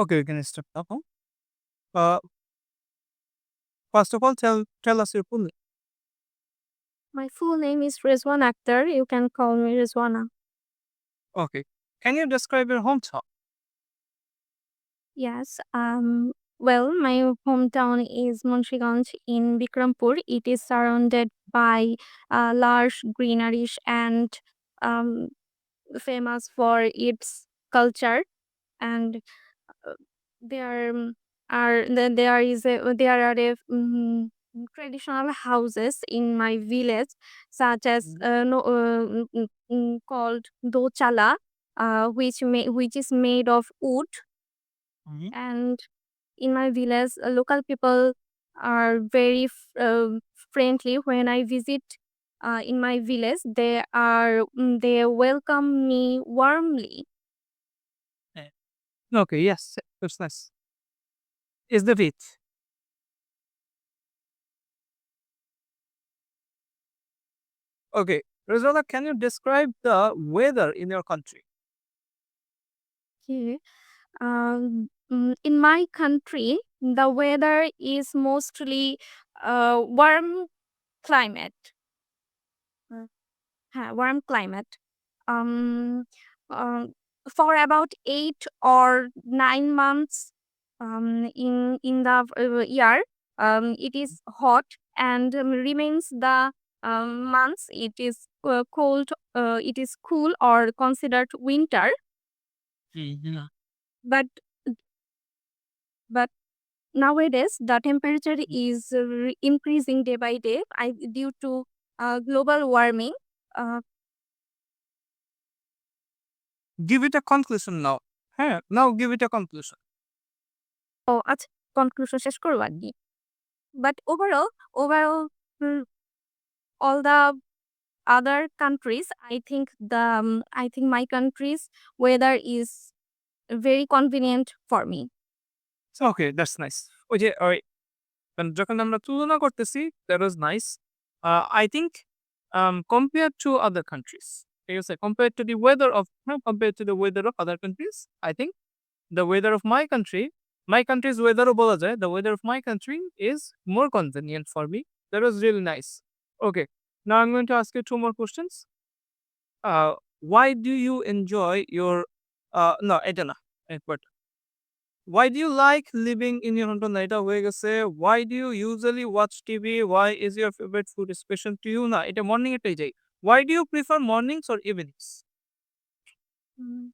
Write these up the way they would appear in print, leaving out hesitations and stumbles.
Okay, we can start now. Uh, First of all, tell us your full name. My full name is Rizwan Akhtar. You can call me Rizwana. Okay. Can you describe your hometown? Yes. Well, my hometown is Munshiganj in Bikrampur. It is surrounded by large greeneries and um, famous for its culture. And uh, there there are traditional houses in my village, such as Mhm. no, called dochala, which is made of wood. Mhm. And in my village, local people are very friendly. When I visit in my village, they welcome me warmly. Eh, Okay, yes, that's nice. Is the it? Okay, Rizala, can you describe the weather in your country? Okay. In my country, the weather is mostly warm climate. Uh, Warm climate. Um, um, for about 8 or 9 months in the year, it is hot and remains the months it is cold. It is cool or considered winter, Mhm. but but nowadays, the temperature is increasing day by day due to global warming. Uh, Give it a conclusion now. Now give it a conclusion. আচ্ছা conclusion শেষ করবো আর কি। But overall, mm, all the other countries, I think my country's weather is very convenient for me. Okay, that's nice. ওই যে যখন আমরা তুলনা করতেছি that was nice. I think compared to other countries, you say compared to the weather of other countries, I think the weather of my country's weather বলা যায়, the weather of my country is more convenient for me. That was really nice. Okay, now I'm going to ask you two more questions. Why do you enjoy your no, এটা না, but why do you like living in your hometown? না, এটা হয়ে গেছে. Why do you usually watch TV? Why is your favorite food special to you? না, এটা morning এটাই যাই. Why do you prefer mornings or evenings? Mm,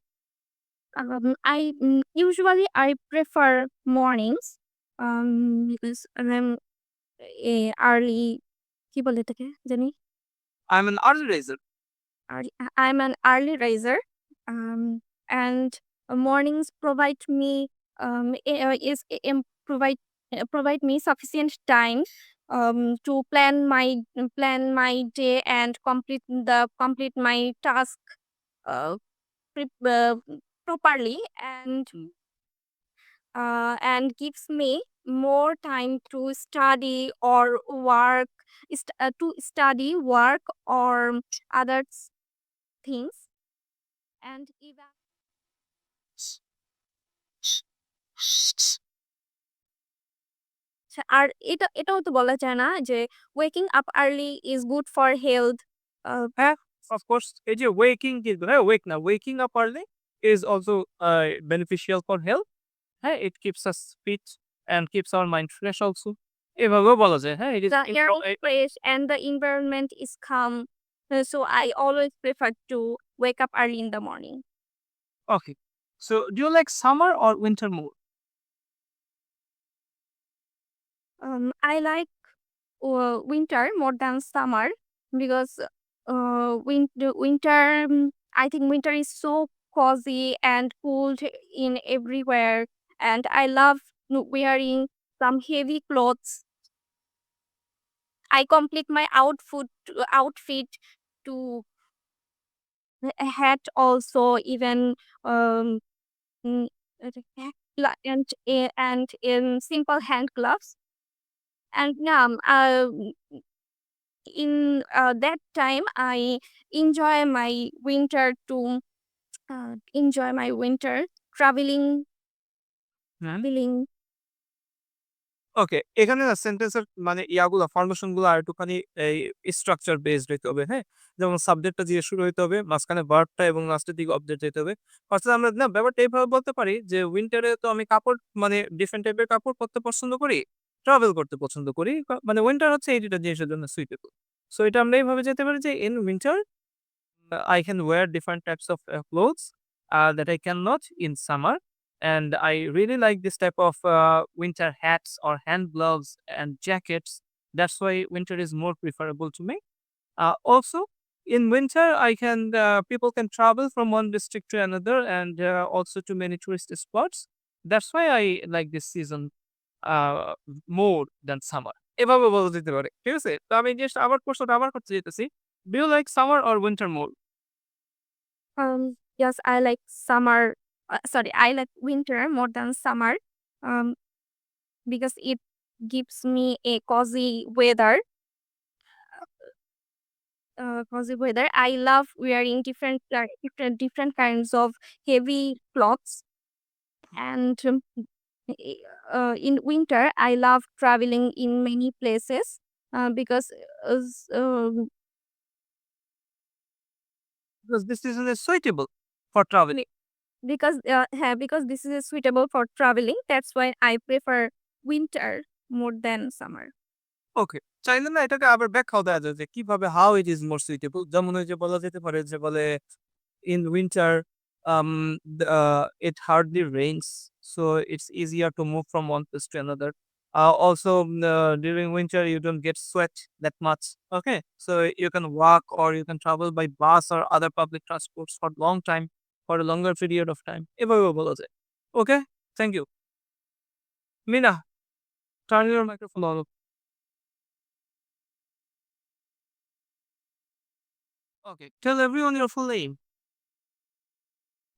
usually I prefer mornings because early কি বলে এটাকে জানি I'm an early riser. I'm an early riser, and mornings provide me provide provide me sufficient time to plan my day and complete my task uh, properly, and gives me more time to study or work to study work or other things. And even আর এটাও তো বলা যায় না যে waking up early is good for health. হ্যাঁ, of course এই যে waking is wake না, waking up early is also beneficial for health. হ্যাঁ, it keeps us fit and keeps our mind fresh also. এভাবেও বলা যায়, হ্যাঁ, it is The air is fresh and the environment is calm. So I always prefer to wake up early in the morning. okay. So do you like summer or winter more? I like winter more than summer because winter, I think winter is so cozy and cold in everywhere, and I love wearing some heavy clothes. I complete my outfit to a hat also, even um mm, and in simple hand gloves. And in that time I enjoy my winter traveling hmm. feeling. ওকে, এখানে না সেন্টেন্সের মানে ইয়াগুলা formation গুলো আরেকটুখানি এই structure based হইতে হবে, হ্যাঁ? যেমন সাবজেক্টটা দিয়ে শুরু হইতে হবে, মাঝখানে ভার্বটা এবং লাস্টের দিকে অবজেক্ট যাইতে হবে। অর্থাৎ আমরা না ব্যাপারটা এভাবে বলতে পারি যে উইন্টারে তো আমি কাপড় মানে ডিফারেন্ট টাইপের কাপড় পরতে পছন্দ করি, ট্রাভেল করতে পছন্দ করি। মানে উইন্টার হচ্ছে এই ২ টা জিনিসের জন্য সুইটেবল। সো এটা আমরা এইভাবে যেতে পারি যে in winter I can wear different types of clothes that I cannot in summer. And I really like this type of winter hats or hand gloves and jackets. That's why winter is more preferable to me. Also, in winter, people can travel from one district to another and also to many tourist spots. That's why I like this season uh, more than summer. এভাবে বলা যেতে পারে। ঠিক আছে? তো আমি just আবার প্রশ্নটা আবার করতে চাইতেছি। Do you like summer or winter more? Yes, I like summer. Sorry, I like winter more than summer. Um, because it gives me a cozy weather. Cozy weather. I love wearing different kinds of heavy clothes, and in winter I love traveling in many places because uh, s- um, Because this season is suitable for traveling. because this is suitable for traveling. That's why I prefer winter more than summer. ওকে। চাইলে না এটাকে আবার ব্যাখ্যাও দেয়া যায় যে কিভাবে how it is more suitable যেমন ওই যে বলা যেতে পারে যে বলে in winter it hardly rains so it's easier to move from one place to another. Also during winter you don't get sweat that much. Okay, so you can walk or you can travel by bus or other public transports for long time for a longer period of time এভাবেও বলা যায়। Okay, thank you. Mina, turn your microphone on. Okay, tell everyone your full name.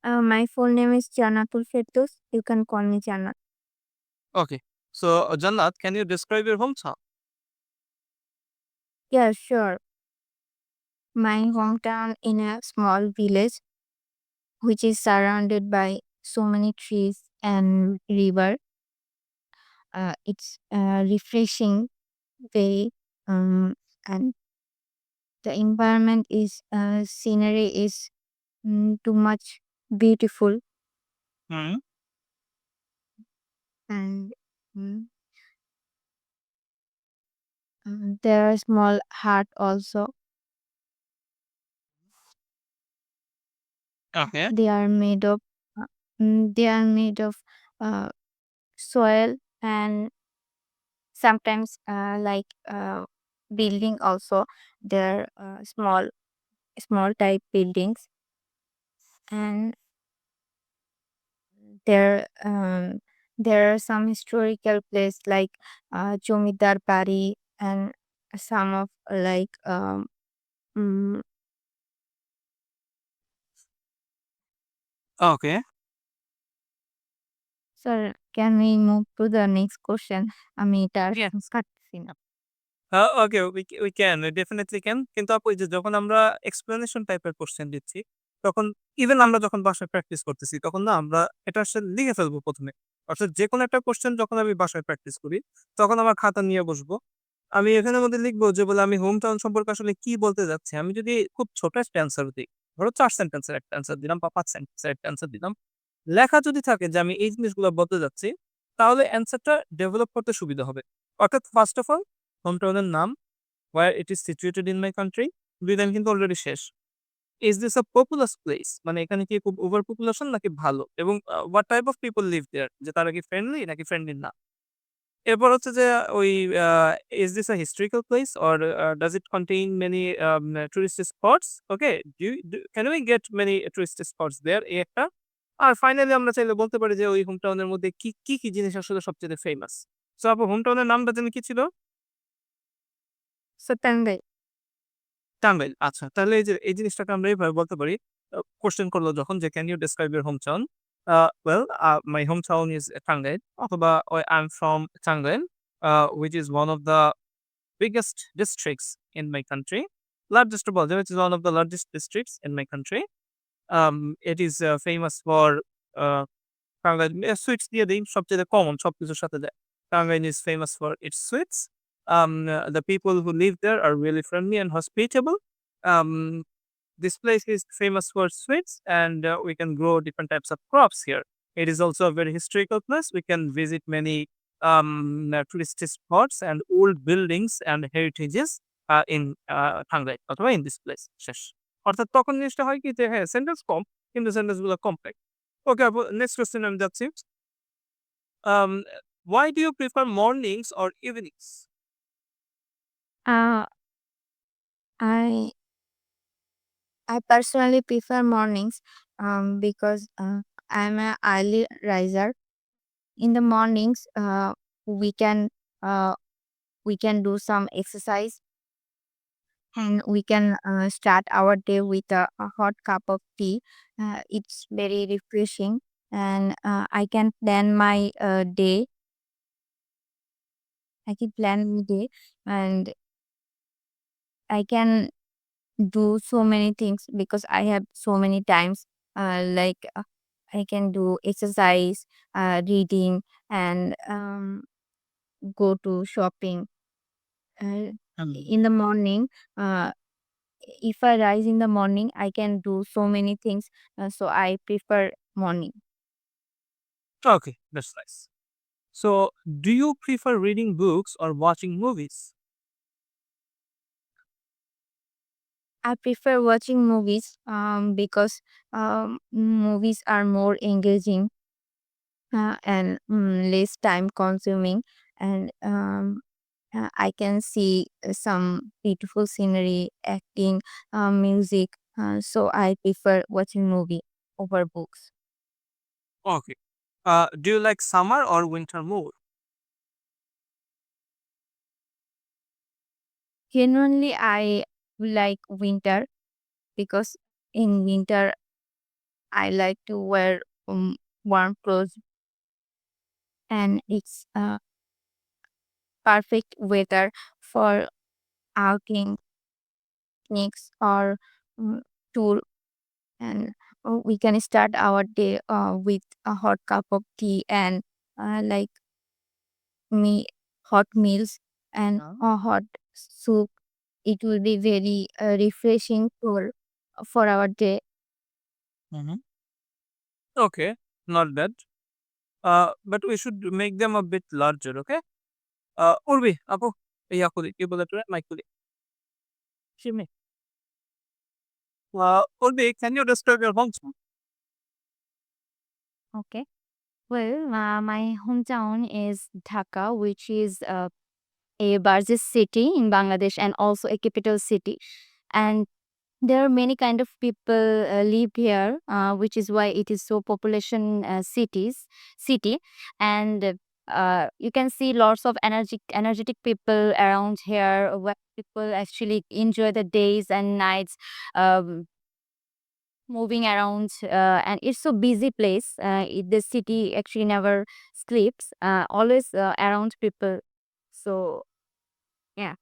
My full name is Janatul Firdaus. You can call me Jannat. Okay. So, Jannat, can you describe your hometown? Yeah, sure. My hometown in a small village which is surrounded by so many trees and river. It's refreshing, very, and the environment is scenery is too much beautiful, Hmm. and mm, there are small hut also. Okay. They are made of uh, they are made of uh, soil, and sometimes building also. There are small type buildings, and there there are some historical place like Jomidar Bari, and some of mm, Okay. sir, can we move to the next question? আমি এটা আর Yeah. কাটতেছি না। Okay, we can, we definitely can. কিন্তু আপু এই যে যখন আমরা explanation টাইপের কোয়েশ্চেন দিচ্ছি, তখন ইভেন আমরা যখন বাসায় প্র্যাকটিস করতেছি, তখন না আমরা এটা আসলে লিখে ফেলবো ১ম এ। অর্থাৎ যেকোনো একটা কোয়েশ্চেন যখন আমি বাসায় প্র্যাকটিস করি, তখন আমার খাতা নিয়ে বসবো। আমি এখানের মধ্যে লিখবো যে বলে আমি হোম টাউন সম্পর্কে আসলে কি বলতে যাচ্ছি। আমি যদি খুব ছোট একটা অ্যান্সার দিই, ধরো ৪ সেন্টেন্সের একটা অ্যান্সার দিলাম বা ৫ সেন্টেন্সের একটা অ্যান্সার দিলাম। লেখা যদি থাকে যে আমি এই জিনিসগুলো বলতে যাচ্ছি, তাহলে অ্যান্সারটা ডেভেলপ করতে সুবিধা হবে। অর্থাৎ ফার্স্ট অফ অল হোম টাউনের নাম, where it is situated in my country ২ line কিন্তু অলরেডি শেষ। Is this a populous place? মানে এখানে কি খুব ওভার পপুলেশন নাকি ভালো? এবং what type of people live there? যে তারা কি ফ্রেন্ডলি নাকি ফ্রেন্ডলি না? এরপর হচ্ছে যে ওই আ is this a historical place or does it contain many tourist spots? Okay, can we get many tourist spots there? এই একটা। আর ফাইনালি আমরা চাইলে বলতে পারি যে ওই হোম টাউন এর মধ্যে কি জিনিস আসলে সবচাইতে ফেমাস? সো আপু হোম টাউন এর নামটা জানি কি ছিল? সত্যাঙ্গাই। টাঙ্গাইল। আচ্ছা। তাহলে এই জিনিসটাকে আমরা এভাবে বলতে পারি। কোয়েশ্চেন করল যখন যে, "can you describe your home town?" Well my home town is Tangail অথবা I am from Tangail which is one of the biggest districts in my country. Largest of all, which is one of the largest districts in my country. It is famous for uh, Tangail sweets দিয়ে দেই সবচেয়ে common সবকিছুর সাথে যায়। Tangail is famous for its sweets. The people who live there are really friendly and hospitable. Um, this place is famous for sweets, and we can grow different types of crops here. It is also a very historical place. We can visit many tourist spots and old buildings and heritages in Tangail অথবা in this place. শেষ। অর্থাৎ তখন জিনিসটা হয় কি যে হ্যাঁ, sentence কম কিন্তু সেন্টেন্স গুলো কমপ্লেক্স। ওকে আপু, নেক্সট কোয়েশ্চেন আমি যাচ্ছি। Um, why do you prefer mornings or evenings? Uh, I I personally prefer mornings because I'm an early riser. In the mornings, we can uh, we can do some exercise and we can start our day with a hot cup of tea. It's very refreshing, and I can plan my day. I can plan my day, and I can do so many things because I have so many times. I can do exercise, reading, and go to shopping. In the morning, if I rise in the morning, I can do so many things. So I prefer morning. Okay, that's nice. So, do you prefer reading books or watching movies? I prefer watching movies because movies are more engaging and less time consuming, and I can see some beautiful scenery, acting, music. So I prefer watching movie over books. Okay. Do you like summer or winter more? Genuinely, I like winter because in winter I like to wear warm clothes, and it's perfect weather for outing, picnics, or mm, tour. And we can start our day with a hot cup of tea and like me hot meals and a hot soup. It will be very refreshing for our day. Mhm. Okay, not bad. But we should make them a bit larger, okay? Urvi, আপু, ইয়া করি, কি বলে এটা? Mic করি। শিবনি। Urvi, can you describe your hometown? Okay. Well, my hometown is Dhaka, which is a largest city in Bangladesh and also a capital city. And there are many kind of people live here, which is why it is so population city, and you can see lots of energetic people around here, where people actually enjoy the days and nights. Um, Moving around, and it's so busy place. The city actually never sleeps, always around people. So yeah.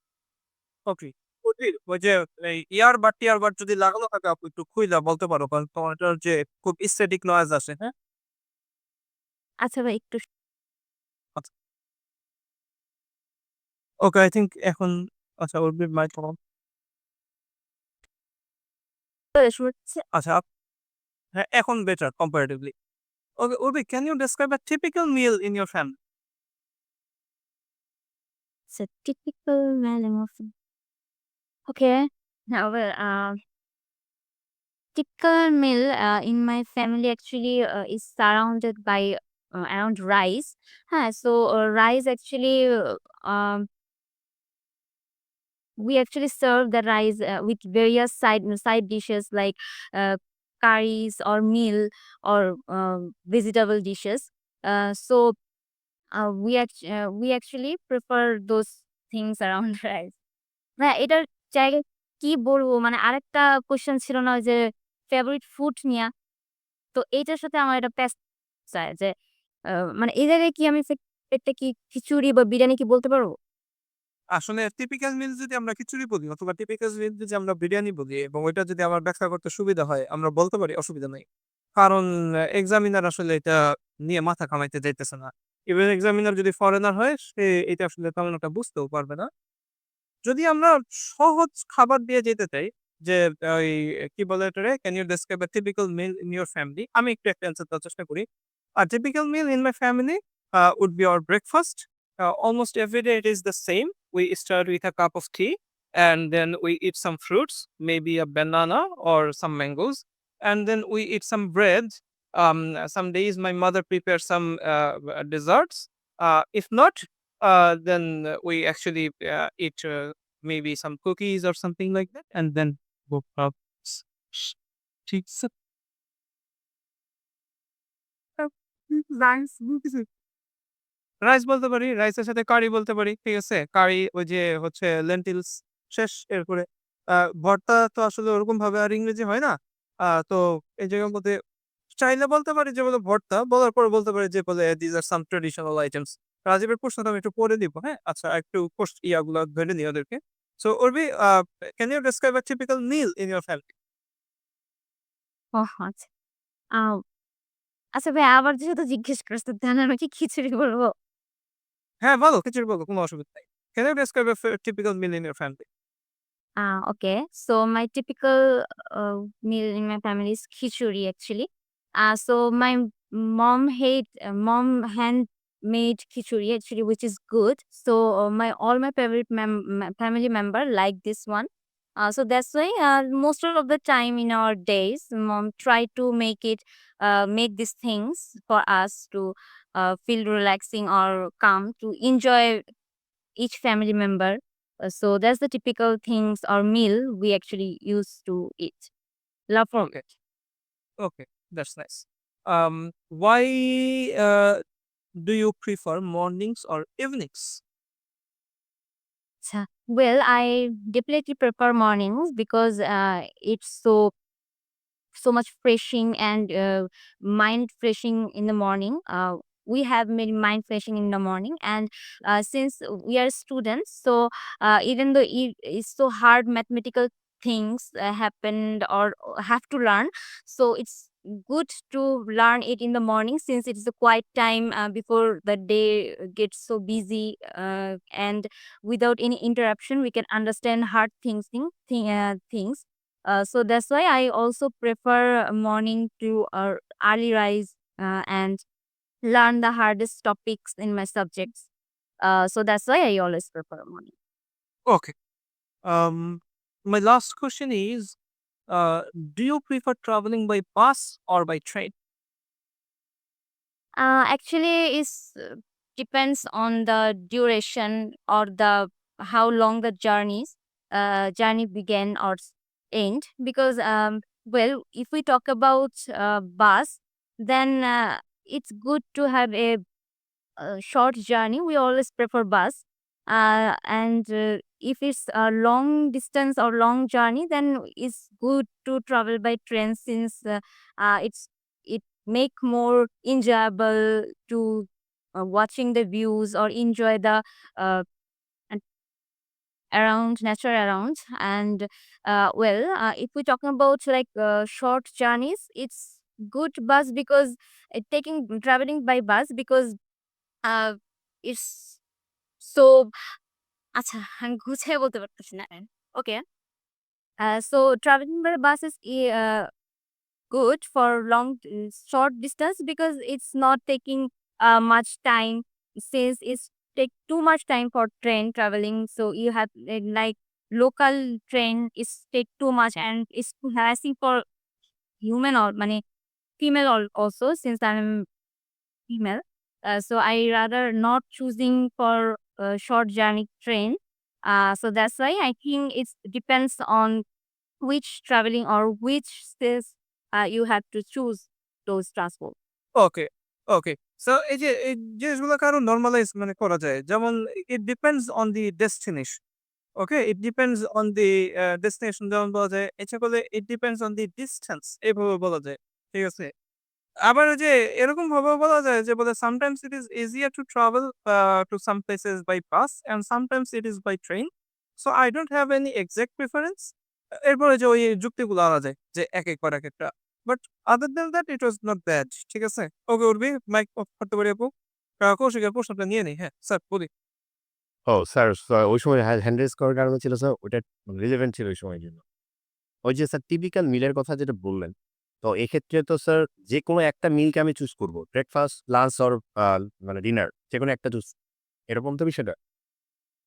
Okay. উর্বির ওই যে এই earbud যদি লাগানো থাকে আপু একটু খুইলা বলতে পারো। কারণ তোমার এটার যে খুব static noise আসে, হ্যাঁ? আচ্ছা ভাই একটু আচ্ছা। ওকে, I think এখন আচ্ছা উর্বির মাইক অন। শুনছে। আচ্ছা, হ্যাঁ, এখন better comparatively. Okay, Urbi, can you describe a typical meal in your family? It's a typical Malay muffin. Okay. Now, well, typical meal in my family actually is surrounded by around rice. So rice actually, we actually serve the rice with various side dishes like uh, curries or meal or vegetable dishes. So we actually prefer those things around rice. না এটার জায়গায় কি বলবো? মানে আরেকটা question ছিল না ওই যে ফেভারিট ফুড নিয়া? তো এইটার সাথে আমার এটা প্যাচ যায় যে আ মানে এই জায়গায় কি আমি ফেভারিটটা কি খিচুড়ি বা বিরিয়ানি কি বলতে পারবো? আসলে টিপিক্যাল মিল যদি আমরা খিচুড়ি বলি অথবা টিপিক্যাল মিল যদি আমরা বিরিয়ানি বলি এবং ওইটা যদি আমার ব্যাখ্যা করতে সুবিধা হয়, আমরা বলতে পারি, অসুবিধা নাই। কারণ এক্সামিনার আসলে এটা নিয়ে মাথা ঘামাইতে যাইতেছে না। ইভেন এক্সামিনার যদি ফরেনার হয় সে এটা আসলে তেমন একটা বুঝতেও পারবে না। যদি আমরা সহজ খাবার দিয়ে যেতে চাই যে ওই কি বলে এটারে? Can you describe a typical meal in your family? আমি একটু একটা অ্যান্সার দেওয়ার চেষ্টা করি। A typical meal in my family would be our breakfast. Almost every day it is the same. We start with a cup of tea and then we eat some fruits, maybe a banana or some mangoes, and then we eat some bread. Some days my mother prepares some desserts. If not, then we actually eat maybe some cookies or something like that, and then go up. ঠিক আছে? Rice বলতে পারি, রাইসের সাথে কারি বলতে পারি। ঠিক আছে? কারি ওই যে হচ্ছে লেন্টিলস শেষ এরপরে আ ভর্তা তো আসলে ওরকমভাবে আর ইংরেজি হয় না। তো এই জায়গার মধ্যে চাইলে বলতে পারি যে বলে ভর্তা, বলার পরে বলতে পারি যে বলে these are some traditional items. রাজীবের প্রশ্নটা আমি একটু পরে দিব, হ্যাঁ? আচ্ছা একটু ইয়াগুলা ধরে নিই ওদেরকে। So Urvi, can you describe a typical meal in your family? ওহ আচ্ছা। আ আচ্ছা ভাই আবার যেহেতু জিজ্ঞেস করছেন তাহলে আমি কি খিচুড়ি বলব? হ্যাঁ, বলো খিচুড়ি বলো, কোনো অসুবিধা নাই। Can you describe a typical meal in your family? Okay. So my typical meal in my family is khichuri actually. So my mom hand made khichuri actually, which is good. So my all my favorite family member like this one. So that's why most of the time in our days, mom try to make these things for us to feel relaxing or calm to enjoy each family member. So that's the typical things or meal we actually used to eat. Love for Okay, okay, that's nice. Why do you prefer mornings or evenings? well, I definitely prefer mornings because it's so much freshing and mind freshing in the morning. We have many mind freshing in the morning, and since we are students, so even though it's so hard mathematical things happened or have to learn, so it's good to learn it in the morning since it's a quiet time before the day gets so busy, and without any interruption we can understand hard things. So that's why I also prefer morning to early rise and learn the hardest topics in my subjects. So that's why I always prefer morning. Okay. Um, my last question is, do you prefer traveling by bus or by train? Actually, it's depends on the duration or the how long the journey began or end. Because well, if we talk about bus, then it's good to have a short journey, we always prefer bus. And if it's a long distance or long journey, then it's good to travel by train since it make more enjoyable to watching the views or enjoy the uh, and around nature around. And if we're talking about like short journeys, it's good bus because taking traveling by bus because uh, it's so আচ্ছা আমি গুছিয়ে বলতে পারতেছি না। ওকে। So traveling by bus is good for short distance because it's not taking much time since it's take too much time for train traveling. So you have like local train is take too much and it's harassing for human or money female also since I'm female. So I rather not choosing for a short journey train. So that's why I think it depends on which traveling or which stays you have to choose those transport. Okay, okay. So এই যে এই জিনিসগুলোকে আরো normalise মানে করা যায়। যেমন it depends on the destination. Okay? It depends on the destination যেমন বলা যায়, ইচ্ছা করলে it depends on the distance এভাবে বলা যায়। ঠিক আছে? আবার ওই যে এরকম ভাবেও বলা যায় যে বলে sometimes it is easier to travel to some places by bus and sometimes it is by train. So I don't have any exact preference. এরপরে যে ওই যুক্তিগুলো আনা যায় যে একেকবার একেকটা। But other than that it was not bad. ঠিক আছে? ওকে Urvi mic of করতে পারি আপু? কৌশিকের প্রশ্নটা নিয়ে নেই। হ্যাঁ, স্যার বলি। ও স্যার, ওই সময় হ্যান্ড রেইজ করার কারণ ছিল স্যার ওটা রিলেভেন্ট ছিল ওই সময়ের জন্য। ওই যে স্যার টিপিক্যাল মিলের কথা যেটা বললেন, তো এক্ষেত্রে তো স্যার যেকোনো একটা মিলকে আমি চুজ করব। ব্রেকফাস্ট, লাঞ্চ অর মানে ডিনার যেকোনো একটা চুজ, এরকম তো বিষয়টা?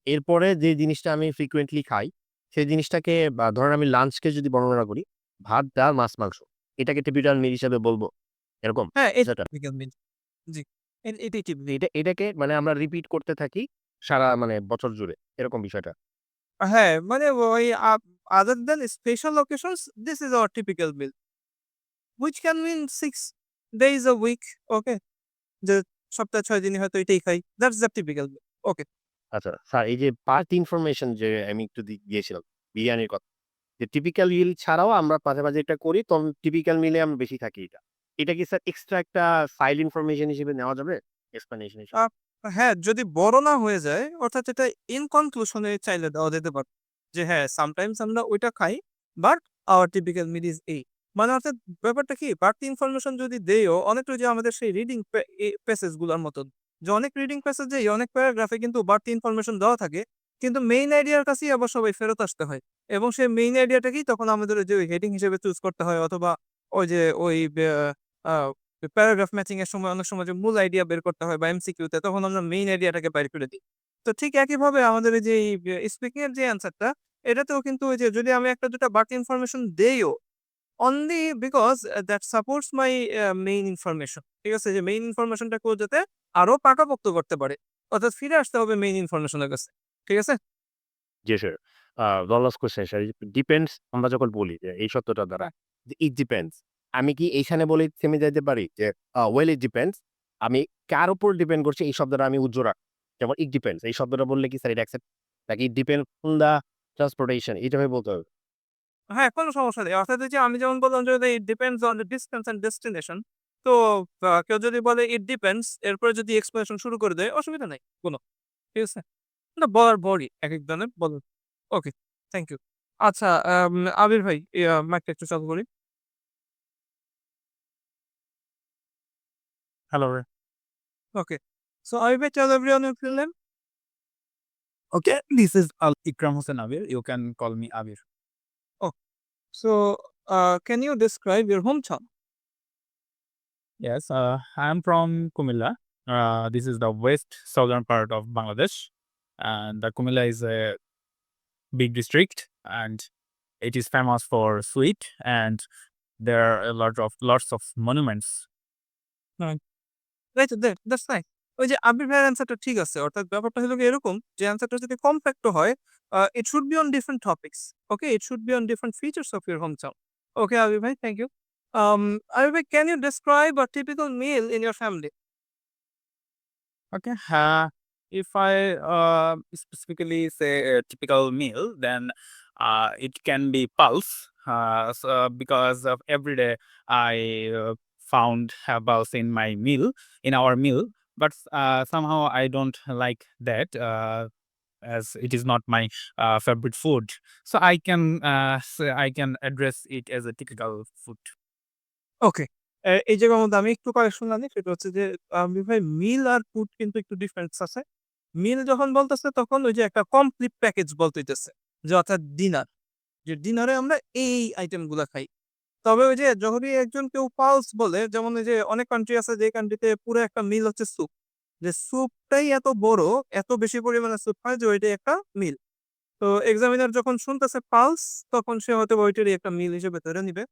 এরপরে যে জিনিসটা আমি ফ্রিকোয়েন্টলি খাই, সেই জিনিসটাকে ধরেন আমি লাঞ্চকে যদি বর্ণনা করি, ভাত, ডাল, মাছ, মাংস। এটাকে টিপিক্যাল মিল হিসাবে বলব, এরকম হ্যাঁ, বিষয়টা? টিপিক্যাল মিল। জি। এটাই টিপিক্যাল। এটাকে মানে আমরা রিপিট করতে থাকি সারা মানে বছর জুড়ে, এরকম বিষয়টা? হ্যাঁ, মানে ওই other than special occasions, this is our typical meal, which can mean 6 days a week, ওকে? যে সপ্তাহে ৬ দিনই হয়তো এটাই খাই। That's the typical meal. ওকে। আচ্ছা, স্যার এই যে পার্ট ইনফরমেশন যে আমি একটু দিয়েছিলাম বিরিয়ানির কথা। যে টিপিক্যাল মিল ছাড়াও আমরা মাঝে, মাঝে এটা করি। তো টিপিক্যাল মিলে আমরা বেশি থাকি এটা। এটা কি স্যার এক্সট্রা একটা সাইড ইনফরমেশন হিসেবে নেওয়া যাবে? এক্সপ্লেনেশন আ হিসেবে? হ্যাঁ, যদি বড় না হয়ে যায় অর্থাৎ এটা in conclusion এ চাইলে দেওয়া যেতে পারে। যে হ্যাঁ, sometimes আমরা ওইটা খাই, but our typical meal is এই। মানে অর্থাৎ ব্যাপারটা কি বাড়তি ইনফরমেশন যদি দেইও অনেকটা ওই যে আমাদের সেই রিডিং প্যাসেজ গুলার মতন। যে অনেক রিডিং প্যাসেজে অনেক প্যারাগ্রাফে কিন্তু বাড়তি ইনফরমেশন দেওয়া থাকে। কিন্তু মেইন আইডিয়ার কাছেই আবার সবাই ফেরত আসতে হয়। এবং সেই মেইন আইডিয়াটাকেই তখন আমাদের ওই যে হেডিং হিসেবে চুজ করতে হয় অথবা ওই যে ওই আ প্যারাগ্রাফ ম্যাচিং এর সময় অনেক সময় যে মূল আইডিয়া বের করতে হয় বা এমসিকিউ তে তখন আমরা মেইন আইডিয়াটাকে বাইর করে দিই। তো ঠিক একইভাবে আমাদের এই যে এই স্পিকিং এর যে অ্যান্সারটা এটাতেও কিন্তু ওই যে যদি আমি ১ টা ২ টা বাড়তি ইনফরমেশন দেইও only because that supports my main information. ঠিক আছে? যে মেইন ইনফরমেশনটাকেও যাতে আরো পাকাপোক্ত করতে পারে। অর্থাৎ ফিরে আসতে হবে মেইন ইনফরমেশন এর কাছে। ঠিক আছে? জি sir. one last question sir. Depends আমরা যখন বলি যে এই শব্দটা দ্বারা হ্যাঁ, যে ইট ডিপেন্ডস, আমি কি এইখানে বলেই থেমে যাইতে পারি যে ওয়েল ইট ডিপেন্ডস, আমি কার উপর ডিপেন্ড করছি এই শব্দটা আমি উজ্জ্ব রাখব। যেমন ইট ডিপেন্ডস এই শব্দটা বললে কি স্যার এটা অ্যাকসেপ্ট, নাকি it depends on the transportation এইভাবে বলতে হবে? হ্যাঁ, কোনো সমস্যা নেই। অর্থাৎ এই যে আমি যেমন বললাম যে it depends on the distance and destination. তো কেউ যদি বলে ইট ডিপেন্ডস এরপরে যদি এক্সপ্লেনেশন শুরু করে দেয় অসুবিধা নাই কোনো। ঠিক আছে? না বলার পরই একেকজনের বলার ওকে, থ্যাংক ইউ। আচ্ছা আবির ভাই মাইকটা একটু চালু করি। Hello. ওকে। সো আবির ভাই tell everyone your full name. Okay, this is Al Ikram Hossain Abir. You can call me Abir. ও so can you describe your home town? Yes, I'm from Kumilla. This is the west southern part of Bangladesh, and the Kumilla is a big district, and it is famous for sweet, and there are a lot of lots of monuments. Right that's nice. ওই যে আবির ভাইয়ের অ্যান্সারটা ঠিক আছে। অর্থাৎ ব্যাপারটা হলো গিয়ে এরকম যে অ্যান্সারটা যদি কমপ্যাক্ট হয় it should be on different topics. Okay? It should be on different features of your home town. Okay Abir ভাই, থ্যাংক ইউ। আবির ভাই can you describe a typical meal in your family? Okay, if I specifically say a typical meal, then it can be pulse. Because of every day I found pulse in my meal, in our meal, but somehow I don't like that. As it is not my favorite food, so I can say I can address it as a typical food. ওকে। এই জায়গার মধ্যে আমি একটু correction আনি সেটা হচ্ছে যে আবির ভাই মিল আর ফুড কিন্তু একটু ডিফারেন্স আছে। মিল যখন বলতেছে তখন ওই যে একটা কমপ্লিট প্যাকেজ বলতেইতেছে। যে অর্থাৎ ডিনার। যে ডিনারে আমরা এই আইটেম গুলা খাই। তবে ওই যে যখনই একজন কেউ পালস বলে যেমন ওই যে অনেক কান্ট্রি আছে যে কান্ট্রিতে পুরো একটা মিল হচ্ছে স্যুপ। যে স্যুপটাই এত বড়, এত বেশি পরিমাণে স্যুপ হয় যে ওইটাই একটা মিল। তো এক্সামিনার যখন শুনতেছে পালস তখন সে হয়তো ওইটারই একটা মিল হিসেবে ধরে নিবে।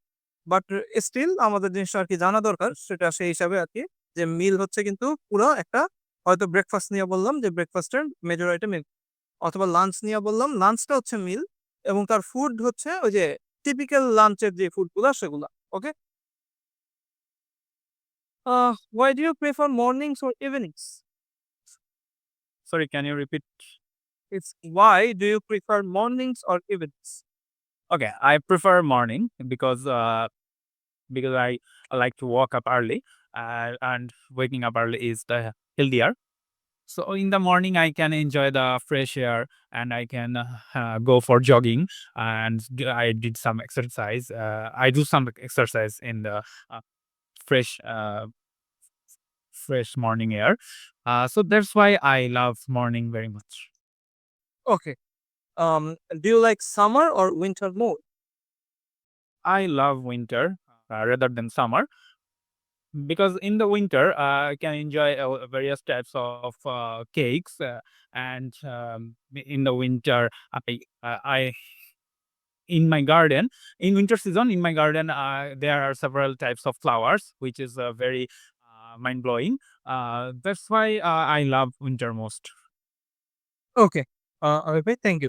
বাট স্টিল আমাদের জিনিসটা আরকি জানা দরকার সেটা সেই হিসাবে আরকি যে মিল হচ্ছে কিন্তু পুরো একটা হয়তো ব্রেকফাস্ট নিয়ে বললাম যে ব্রেকফাস্টের মেজর আইটেম মিল অথবা লাঞ্চ নিয়ে বললাম লাঞ্চটা হচ্ছে মিল এবং তার ফুড হচ্ছে ওই যে টিপিক্যাল লাঞ্চের যে ফুডগুলা সেগুলা। ওকে? Why do you prefer mornings or evenings? Sorry, can you repeat? It's why do you prefer mornings or evenings? Okay, I prefer morning because I like to wake up early, and waking up early is the healthier. So in the morning, I can enjoy the fresh air and I can go for jogging and I did some exercise. I do some exercise in the uh, fresh, fresh morning air. So that's why I love morning very much. Okay. Do you like summer or winter more? I love winter rather than summer because in the winter I can enjoy various types of cakes and in the winter I in my garden in winter season in my garden there are several types of flowers which is very mind blowing. That's why I love winter most. Okay. Okay, thank you.